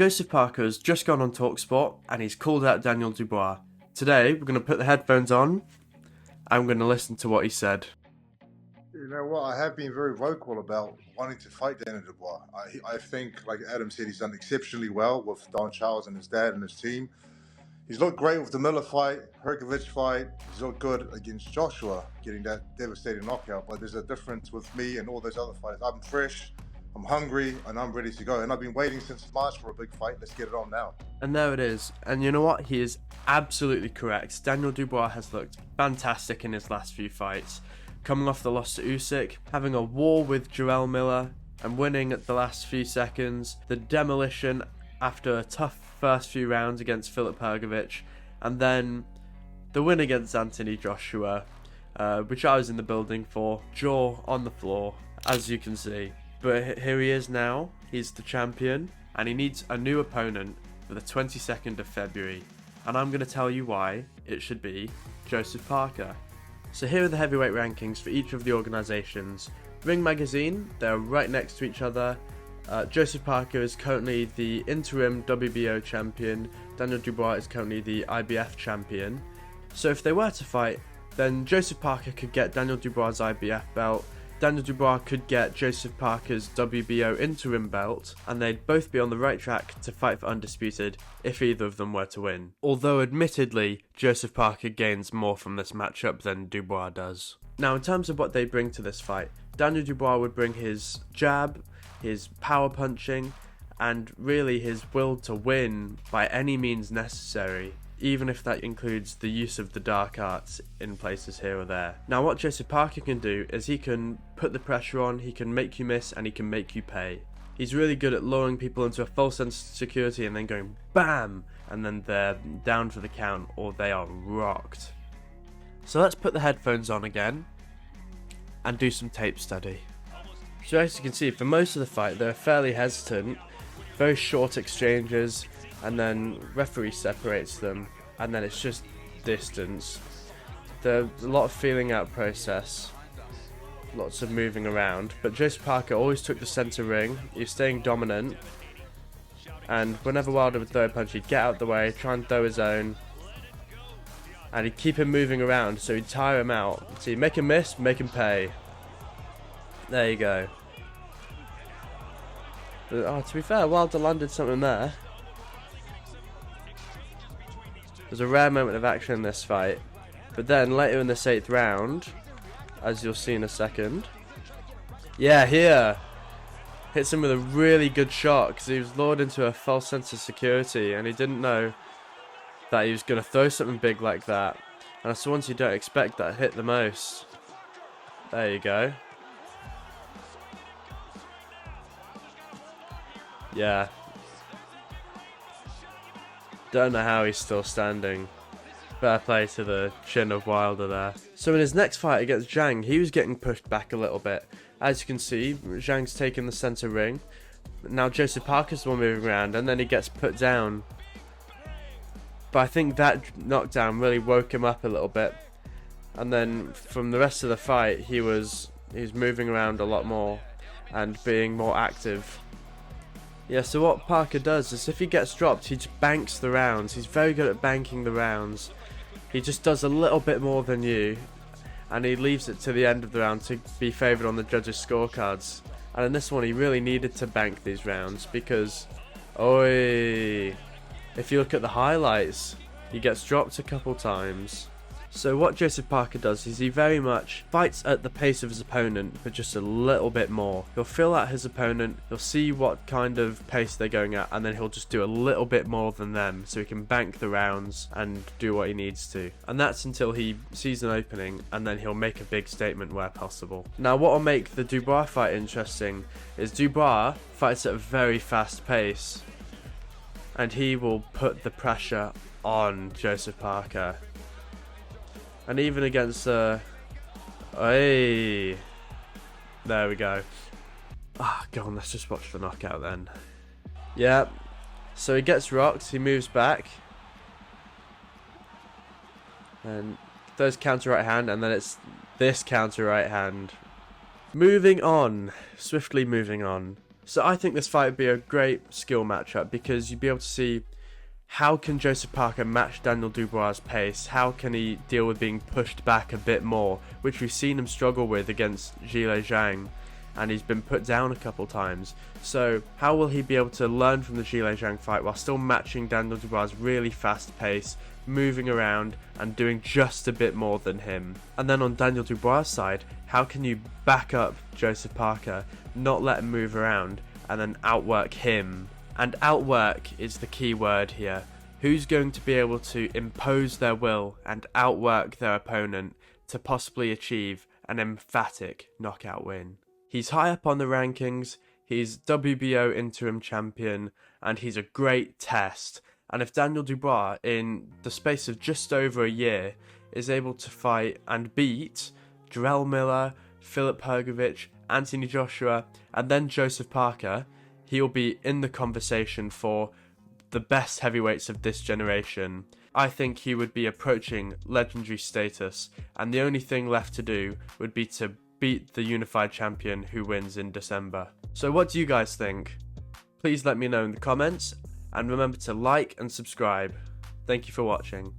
Joseph Parker has just gone on TalkSport and he's called out Daniel Dubois. Today, we're going to put the headphones on and we're going to listen to what he said. You know what? I have been very vocal about wanting to fight Daniel Dubois. I think, like Adam said, he's done exceptionally well with Don Charles and his dad and his team. He's looked great with the Miller fight, Herkovich fight. He's looked good against Joshua, getting that devastating knockout. But there's a difference with me and all those other fighters. I'm fresh, I'm hungry, and I'm ready to go. And I've been waiting since March for a big fight. Let's get it on now. And there it is. And you know what? He is absolutely correct. Daniel Dubois has looked fantastic in his last few fights. Coming off the loss to Usyk, having a war with Jarrell Miller, and winning at the last few seconds. The demolition after a tough first few rounds against Filip Hrgović, and then the win against Anthony Joshua, which I was in the building for, jaw on the floor, as you can see. But here he is now, he's the champion, and he needs a new opponent for the 22nd of February, and I'm going to tell you why it should be Joseph Parker. So here are the heavyweight rankings for each of the organisations. Ring Magazine, they're right next to each other. Joseph Parker is currently the interim WBO champion. Daniel Dubois is currently the IBF champion. So if they were to fight, then Joseph Parker could get Daniel Dubois' IBF belt. Daniel Dubois could get Joseph Parker's WBO interim belt, and they'd both be on the right track to fight for undisputed if either of them were to win. Although admittedly, Joseph Parker gains more from this matchup than Dubois does. Now in terms of what they bring to this fight, Daniel Dubois would bring his jab, his power punching, and really his will to win by any means necessary, even if that includes the use of the dark arts in places here or there. Now what Joseph Parker can do is he can put the pressure on, he can make you miss, and he can make you pay. He's really good at luring people into a false sense of security and then going BAM! And then they're down for the count or they are rocked. So let's put the headphones on again and do some tape study. So as you can see, for most of the fight they're fairly hesitant, very short exchanges, and then referee separates them, and then it's just distance. There's a lot of feeling out process, lots of moving around, but Joseph Parker always took the centre ring. He was staying dominant, and whenever Wilder would throw a punch, he'd get out the way, try and throw his own, and he'd keep him moving around, so he'd tire him out. See, make him miss, make him pay. There you go. But, oh, to be fair, Wilder landed something there. There's a rare moment of action in this fight, but then later in this 8th round, as you'll see in a second, yeah, here, hits him with a really good shot because he was lured into a false sense of security and he didn't know that he was going to throw something big like that. And that's the ones you don't expect that hit the most. There you go. Yeah. Don't know how he's still standing. Fair play to the chin of Wilder there. So in his next fight against Zhang, he was getting pushed back a little bit. As you can see, Zhang's taken the centre ring. Now Joseph Parker's the one moving around, and then he gets put down. But I think that knockdown really woke him up a little bit. And then from the rest of the fight, he was moving around a lot more and being more active. Yeah, so what Parker does is if he gets dropped, he just banks the rounds. He's very good at banking the rounds. He just does a little bit more than you, and he leaves it to the end of the round to be favoured on the judges' scorecards. And in this one, he really needed to bank these rounds because, oi, if you look at the highlights, he gets dropped a couple times. So what Joseph Parker does is he very much fights at the pace of his opponent, but just a little bit more. He'll feel out his opponent, he'll see what kind of pace they're going at, and then he'll just do a little bit more than them so he can bank the rounds and do what he needs to. And that's until he sees an opening, and then he'll make a big statement where possible. Now what will make the Dubois fight interesting is Dubois fights at a very fast pace, and he will put the pressure on Joseph Parker. And even against, hey, there we go. Ah, go on, let's just watch the knockout then. Yeah, so he gets rocked, he moves back. And throws counter right hand, and then it's this counter right hand. Moving on, swiftly moving on. So I think this fight would be a great skill matchup, because you'd be able to see how can Joseph Parker match Daniel Dubois' pace, how can he deal with being pushed back a bit more, which we've seen him struggle with against Zhile Zhang, and he's been put down a couple times. So how will he be able to learn from the Zhile Zhang fight while still matching Daniel Dubois' really fast pace, moving around and doing just a bit more than him? And then on Daniel Dubois' side, how can you back up Joseph Parker, not let him move around, and then outwork him? And outwork is the key word here. Who's going to be able to impose their will and outwork their opponent to possibly achieve an emphatic knockout win? He's high up on the rankings, he's WBO interim champion, and he's a great test. And if Daniel Dubois, in the space of just over a year, is able to fight and beat Jarrell Miller, Filip Hrgovic, Anthony Joshua, and then Joseph Parker, he'll be in the conversation for the best heavyweights of this generation. I think he would be approaching legendary status, and the only thing left to do would be to beat the unified champion who wins in December. So what do you guys think? Please let me know in the comments, and remember to like and subscribe. Thank you for watching.